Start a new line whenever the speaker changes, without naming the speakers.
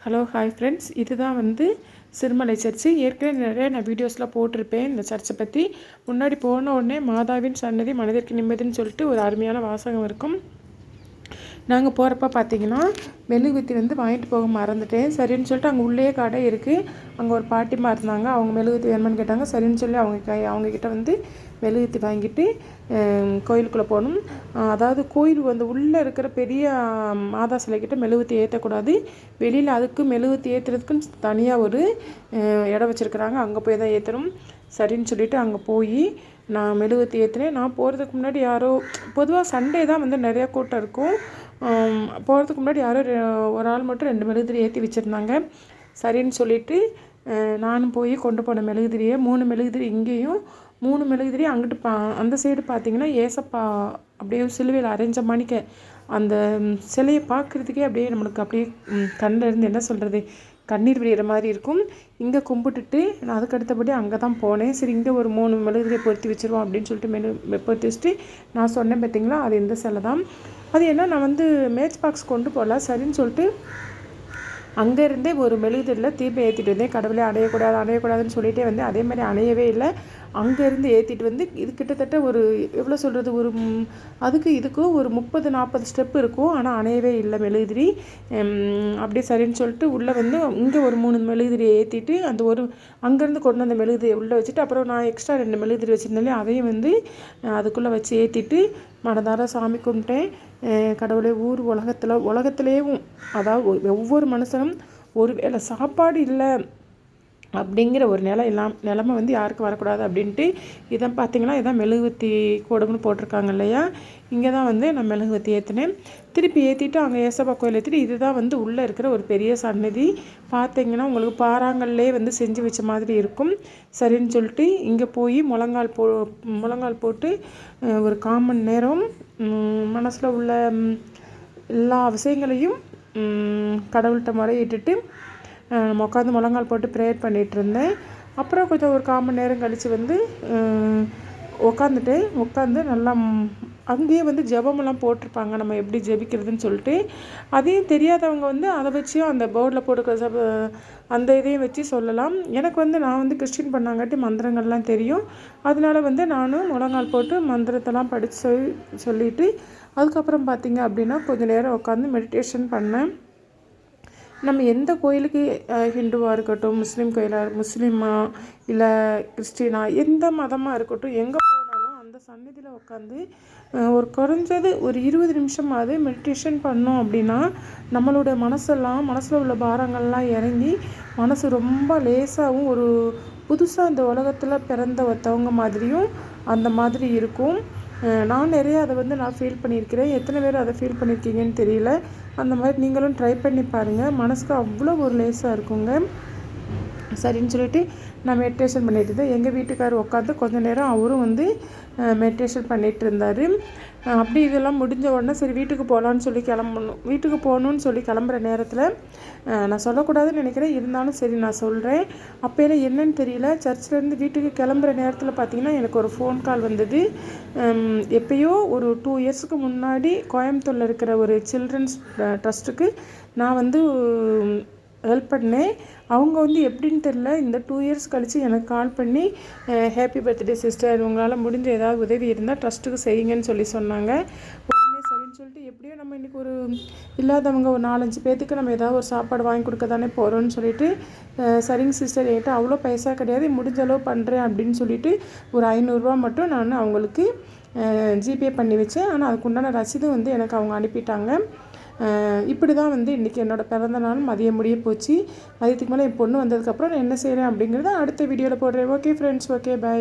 Hello hi friends, இதுதான் Sirumalai church. ஏற்கனவே நிறைய நான் வீடியோஸ்லாம் போட்டிருப்பேன் இந்த சர்ச்சை பற்றி. முன்னாடி போன உடனே மாதாவின் சன்னதி மனதிற்கு நிம்மதின்னு சொல்லிட்டு ஒரு அருமையான வாசகம் இருக்கும். நாங்கள் போகிறப்ப பார்த்தீங்கன்னா மெழுகுவத்தி வாங்கிட்டு போக மறந்துட்டேன். சரின்னு சொல்லிட்டு அங்கே உள்ளே கடை இருக்குது. அங்கே ஒரு பாட்டிமா இருந்தாங்க. அவங்க மெழுகுவத்தி வேணுமான்னு கேட்டாங்க. சரின்னு சொல்லி அவங்கக்கிட்ட மெழுகுவத்தி வாங்கிட்டு கோயிலுக்குள்ளே போகணும். அதாவது கோயில் உள்ளே இருக்கிற பெரிய மாதா சிலைக்கிட்ட மெழுகுவத்தி ஏற்றக்கூடாது. வெளியில் அதுக்கு மெழுகுவத்தி ஏற்றுறதுக்குன்னு தனியாக ஒரு இடம் வச்சுருக்குறாங்க. அங்கே போய் தான் ஏற்றணும். சரின்னு சொல்லிவிட்டு அங்கே போய் நான் மெழுகுவத்தி ஏற்றினேன். நான் போகிறதுக்கு முன்னாடி யாரோ, பொதுவாக சண்டே தான் நிறையா கூட்டம் இருக்கும். போகிறதுக்கு முன்னாடி யாரோ ஒரு ஆள் மட்டும் 2 மெழுகுதிரி ஏற்றி வச்சுருந்தாங்க. சரின்னு சொல்லிவிட்டு நானும் போய் கொண்டு போன மெழுகுதிரியை 3 மெழுகுதிரி இங்கேயும் 3 மெழுகுதிரி அங்கிட்டு அந்த சைடு பார்த்திங்கன்னா ஏசப்பா அப்படியே சிலுவையில் அரைஞ்ச மணிக்க அந்த சிலையை பார்க்குறதுக்கே அப்படியே நம்மளுக்கு அப்படியே கண்ணில் இருந்து என்ன சொல்கிறது, கண்ணீர் விடுகிற மாதிரி இருக்கும். இங்கே கும்பிட்டுட்டு நான் அதுக்கு அடுத்தபடி அங்கே தான் போனேன். சரி, இங்கே ஒரு 3 மெழுகுதிரியை பொருத்தி வச்சுருவோம் அப்படின்னு சொல்லிட்டு பொருத்தி வச்சுட்டு நான் சொன்னேன் பார்த்திங்களா, அது இந்த சிலை தான். அது என்ன, நான் மேட்ச் பாக்ஸ் கொண்டு போகல. சரின்னு சொல்லிட்டு அங்கேருந்தே ஒரு மெழுகுதிரியில் தீபம் ஏற்றிட்டு வந்தேன். கடவுளே அணையக்கூடாதுன்னு சொல்லிகிட்டே அதே மாதிரி அணையவே இல்லை. அங்கேருந்து ஏற்றிட்டு இது கிட்டத்தட்ட ஒரு எவ்வளோ சொல்கிறது, ஒரு அதுக்கு இதுக்கும் ஒரு 30-40 ஸ்டெப் இருக்கும். ஆனால் அணையவே இல்லை மெழுகுதிரி. அப்படியே சரின்னு சொல்லிட்டு உள்ளே இங்கே ஒரு 3 மெழுகுதிரியை ஏற்றிட்டு அந்த ஒரு அங்கேருந்து கொண்டு வந்த மெழுகுதிரியை உள்ளே வச்சுட்டு அப்புறம் நான் எக்ஸ்ட்ரா 2 மெழுகுதிரி வச்சுருந்தாலே அதையும் அதுக்குள்ளே வச்சு ஏற்றிட்டு மனதார சாமி கும்பிட்டேன். கடவுளே, உலகத்திலேயும் அதாவது ஒவ்வொரு மனுஷனும் ஒரு வேளை சாப்பாடு இல்லை அப்படிங்கிற ஒரு நிலைமை யாருக்கும் வரக்கூடாது அப்படின்ட்டு இதை பார்த்திங்கன்னா இதான் மெழுகுவத்தி கூடம்னு போட்டிருக்காங்க இல்லையா. இங்கே தான் நான் மெழுகுவத்தி ஏற்றினேன். திருப்பி ஏற்றிட்டு அங்கே ஏசப்பா கோயில் ஏற்றிட்டு இதுதான் உள்ளே இருக்கிற ஒரு பெரிய சன்னதி. பார்த்திங்கன்னா உங்களுக்கு பாறாங்கல்லே செஞ்சு வச்ச மாதிரி இருக்கும். சரின்னு சொல்லிட்டு இங்கே போய் முழங்கால் போட்டு ஒரு 1/4 மணி நேரம் மனசில் உள்ள எல்லா விஷயங்களையும் கடவுள்கிட்ட முறையிட்டுட்டு உட்காந்து முழங்கால் போட்டு ப்ரேயர் பண்ணிகிட்டு இருந்தேன். அப்புறம் கொஞ்சம் ஒரு 1/4 மணி நேரம் கழித்து உட்காந்து நல்லா அங்கேயே ஜெபமெல்லாம் போட்டிருப்பாங்க, நம்ம எப்படி ஜெபிக்கிறதுன்னு சொல்லிட்டு. அதையும் தெரியாதவங்க அதை வச்சும் அந்த போர்டில் போட்டுக்கிற அந்த இதையும் வச்சு சொல்லலாம். எனக்கு நான் கிறிஸ்டின் பண்ணாங்காட்டி மந்திரங்கள்லாம் தெரியும். அதனால நானும் முழங்கால் போட்டு மந்திரத்தெல்லாம் படித்து சொல்லிவிட்டு அதுக்கப்புறம் பார்த்திங்க அப்படின்னா கொஞ்சம் நேரம் உட்காந்து மெடிடேஷன் பண்ணேன். நம்ம எந்த கோயிலுக்கு, ஹிந்துவாக இருக்கட்டும், முஸ்லீமா இல்லை கிறிஸ்டினா, எந்த மதமாக இருக்கட்டும், எங்கே போனாலும் அந்த சந்நிதியில் உட்காந்து ஒரு குறைஞ்சது ஒரு 20 நிமிஷமாவது மெடிடேஷன் பண்ணோம் அப்படின்னா நம்மளோட மனசில் உள்ள பாரங்கள்லாம் இறங்கி மனசு ரொம்ப லேசாகவும் ஒரு புதுசாக இந்த உலகத்தில் பிறந்த ஒருத்தவங்க மாதிரியும் அந்த மாதிரி இருக்கும். நான் நிறைய அதை நான் ஃபீல் பண்ணியிருக்கிறேன். எத்தனை பேர் அதை ஃபீல் பண்ணியிருக்கீங்கன்னு தெரியல. அந்த மாதிரி நீங்களும் ட்ரை பண்ணி பாருங்கள். மனசுக்கு அவ்வளோ ஒரு லேசாக இருக்குங்க. சரின்னு சொல்லிட்டு நான் மெடிடேஷன் பண்ணிட்டு இருந்தேன். எங்கள் வீட்டுக்காரர் உட்காந்து கொஞ்சம் நேரம் அவரும் மெடிடேஷன் பண்ணிகிட்டு இருந்தார். அப்படி இதெல்லாம் முடிஞ்ச உடனே சரி வீட்டுக்கு போகணுன்னு சொல்லி கிளம்புற நேரத்தில் நான் சொல்லக்கூடாதுன்னு நினைக்கிறேன், இருந்தாலும் சரி நான் சொல்கிறேன். அப்போலாம் என்னன்னு தெரியல, சர்ச்சிலேருந்து வீட்டுக்கு கிளம்புற நேரத்தில் பார்த்திங்கன்னா எனக்கு ஒரு ஃபோன் கால் வந்தது. எப்போயோ ஒரு 2 இயர்ஸுக்கு முன்னாடி கோயம்புத்தூரில் இருக்கிற ஒரு சில்ட்ரன்ஸ் ட்ரஸ்ட்டுக்கு நான் ஹெல்ப் பண்ணேன். அவங்க எப்படின்னு தெரில, இந்த 2 இயர்ஸ் கழித்து எனக்கு கால் பண்ணி ஹாப்பி பர்த்டே சிஸ்டர், உங்களால் முடிஞ்ச ஏதாவது உதவி இருந்தால் ட்ரஸ்ட்டுக்கு செய்யுங்கன்னு சொன்னாங்க. உடனே சரின்னு சொல்லிட்டு எப்படியோ நம்ம இன்றைக்கி ஒரு இல்லாதவங்க ஒரு 4-5 பேர்த்துக்கு நம்ம ஏதாவது ஒரு சாப்பாடு வாங்கி கொடுக்க தானே போகிறோன்னு சொல்லிட்டு சரிங்க சிஸ்டர், என்கிட்ட அவ்வளோ பைசா கிடையாது, முடிஞ்ச அளவு பண்ணுறேன் அப்படின்னு சொல்லிட்டு ஒரு 500 ரூபா மட்டும் நான் அவங்களுக்கு ஜிபே பண்ணி வச்சேன். ஆனால் அதுக்குண்டான ரசீதும் எனக்கு அவங்க அனுப்பிட்டாங்க. இப்படி தான் இன்றைக்கி என்னோடய பிறந்த நாள் மதியம் முடிய போச்சு. மதியத்துக்கு மேலே என் பொண்ணு வந்ததுக்கப்புறம் நான் என்ன செய்கிறேன் அப்படிங்கிறத அடுத்த வீடியோவில் போடுறேன். Okay friends, okay, by.